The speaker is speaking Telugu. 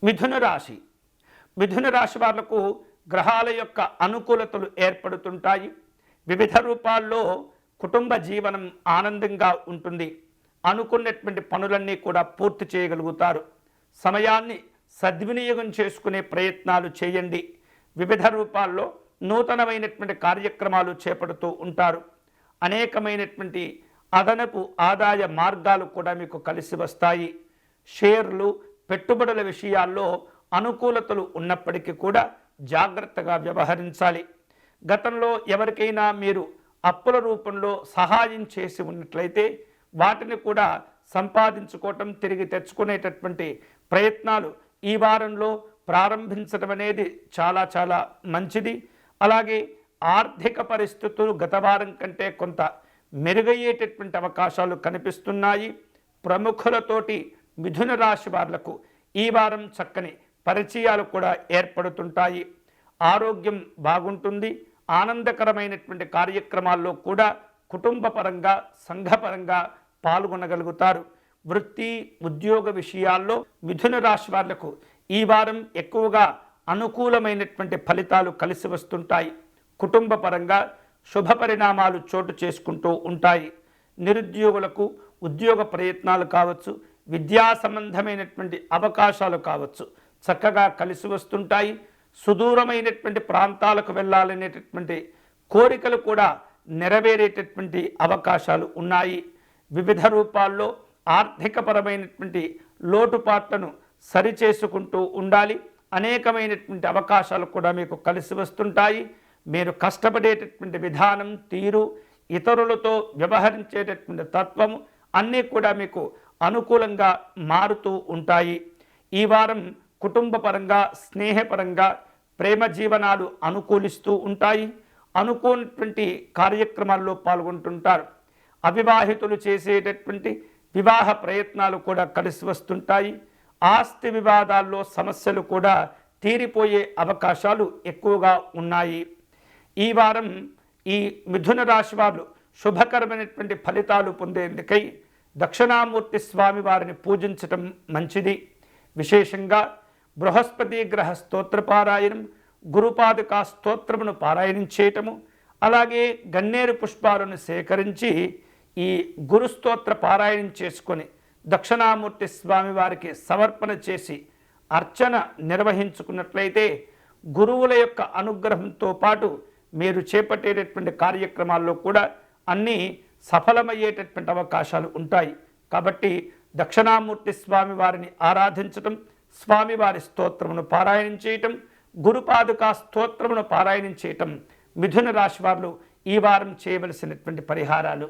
మిథున రాశి. మిథున రాశి వాళ్లకు గ్రహాల యొక్క అనుకూలతలు ఏర్పడుతుంటాయి. వివిధ రూపాల్లో కుటుంబ జీవనం ఆనందంగా ఉంటుంది. అనుకున్నటువంటి పనులన్నీ కూడా పూర్తి చేయగలుగుతారు. సమయాన్ని సద్వినియోగం చేసుకునే ప్రయత్నాలు చేయండి. వివిధ రూపాల్లో నూతనమైనటువంటి కార్యక్రమాలు చేపడుతూ ఉంటారు. అనేకమైనటువంటి అదనపు ఆదాయ మార్గాలు కూడా మీకు కలిసి వస్తాయి. షేర్లు, పెట్టుబడుల విషయాల్లో అనుకూలతలు ఉన్నప్పటికీ కూడా జాగ్రత్తగా వ్యవహరించాలి. గతంలో ఎవరికైనా మీరు అప్పుల రూపంలో సహాయం చేసి ఉన్నట్లయితే వాటిని కూడా సంపాదించుకోవటం, తిరిగి తెచ్చుకునేటటువంటి ప్రయత్నాలు ఈ వారంలో ప్రారంభించడం అనేది చాలా మంచిది. అలాగే ఆర్థిక పరిస్థితులు గత వారం కంటే కొంత మెరుగయ్యేటటువంటి అవకాశాలు కనిపిస్తున్నాయి. ప్రముఖులతోటి మిథున రాశి వాళ్లకు ఈ వారం చక్కని పరిచయాలు కూడా ఏర్పడుతుంటాయి. ఆరోగ్యం బాగుంటుంది. ఆనందకరమైనటువంటి కార్యక్రమాల్లో కూడా కుటుంబపరంగా, సంఘపరంగా పాల్గొనగలుగుతారు. వృత్తి, ఉద్యోగ విషయాల్లో మిథున రాశి వాళ్లకు ఈ వారం ఎక్కువగా అనుకూలమైనటువంటి ఫలితాలు కలిసి వస్తుంటాయి. కుటుంబ పరంగా శుభ పరిణామాలు చోటు చేసుకుంటూ ఉంటాయి. నిరుద్యోగులకు ఉద్యోగ ప్రయత్నాలు కావచ్చు, విద్యా సంబంధమైనటువంటి అవకాశాలు కావచ్చు, చక్కగా కలిసి వస్తుంటాయి. సుదూరమైనటువంటి ప్రాంతాలకు వెళ్ళాలనేటటువంటి కోరికలు కూడా నెరవేరేటటువంటి అవకాశాలు ఉన్నాయి. వివిధ రూపాల్లో ఆర్థికపరమైనటువంటి లోటుపాట్లను సరిచేసుకుంటూ ఉండాలి. అనేకమైనటువంటి అవకాశాలు కూడా మీకు కలిసి వస్తుంటాయి. మీరు కష్టపడేటటువంటి విధానం, తీరు, ఇతరులతో వ్యవహరించేటటువంటి తత్వము అన్నీ కూడా మీకు అనుకూలంగా మారుతూ ఉంటాయి. ఈ వారం కుటుంబపరంగా, స్నేహపరంగా ప్రేమ జీవనాలు అనుకూలిస్తూ ఉంటాయి. అనుకోనటువంటి కార్యక్రమాల్లో పాల్గొంటుంటారు. అవివాహితులు చేసేటటువంటి వివాహ ప్రయత్నాలు కూడా కలిసి వస్తుంటాయి. ఆస్తి వివాదాల్లో సమస్యలు కూడా తీరిపోయే అవకాశాలు ఎక్కువగా ఉన్నాయి. ఈ వారం ఈ మిథున రాశి వారు శుభకరమైనటువంటి ఫలితాలు పొందేందుకై దక్షిణామూర్తి స్వామి వారిని పూజించటం మంచిది. విశేషంగా బృహస్పతి గ్రహ స్తోత్ర పారాయణం, గురుపాదుకా స్తోత్రమును పారాయణం చేయటము, అలాగే గన్నేరు పుష్పాలను సేకరించి ఈ గురుస్తోత్ర పారాయణం చేసుకొని దక్షిణామూర్తి స్వామి వారికి సమర్పణ చేసి అర్చన నిర్వహించుకున్నట్లయితే గురువుల యొక్క అనుగ్రహంతో పాటు మీరు చేపట్టేటటువంటి కార్యక్రమాల్లో కూడా అన్నీ సఫలమయ్యేటటువంటి అవకాశాలు ఉంటాయి. కాబట్టి దక్షిణామూర్తి స్వామి వారిని ఆరాధించటం, స్వామివారి స్తోత్రమును పారాయణం చేయటం, గురుపాదుకా స్తోత్రమును పారాయణం చేయటం మిథున రాశి వారు ఈ వారం చేయవలసినటువంటి పరిహారాలు.